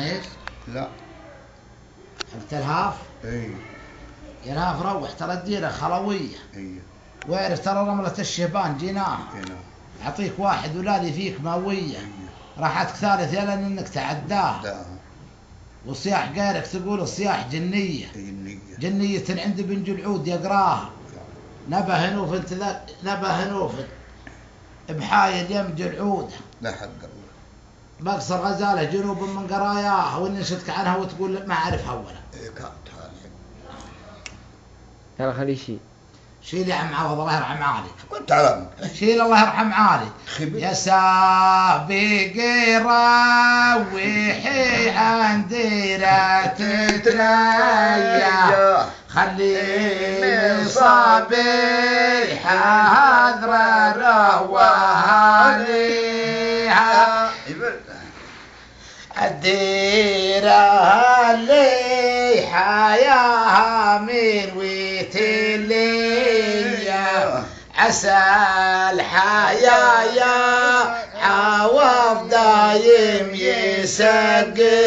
ايش؟ لا حبت الهاف؟ اي يا روح ترى الديره خلويه. اي واعرف ترى رملة الشيبان جيناها. اعطيك واحد ولادي فيك ماويه. راحتك ثالث يا لان انك تعداها. وصياح غيرك تقول الصياح جنيه. جنيه عند بن جلعود يقراها. نبه نوفل بحايل يم جلعوده. لا حق الله. بقصر غزاله جنوب من قراياها واني نشدك عنها وتقول ما اعرفها ولا. يلا خليه شيل. شيل يا عم عوض الله يرحم عالي. كنت على شيل الله يرحم عالي. يا سابق روحي عن ديرة تتريا خليني صبيح هذرة وهاليها الديرة اللي حياها من ويتليا عسى الحياة عوض دايم يسقيها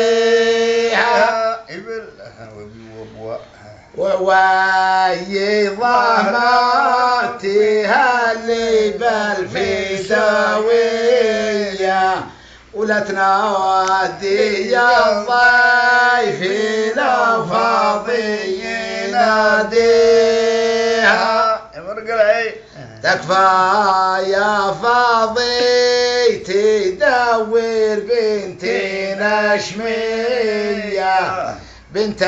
وواي ضماتها اللي بالفيساوية ولا تنادي يا الضيف لو فاضي يناديها تكفى يا فاضي تدور بنتنا شمية بنت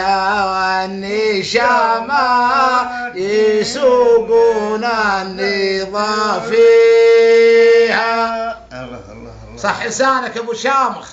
النشامة يسوقون النظام فيها. صح لسانك ابو شامخ.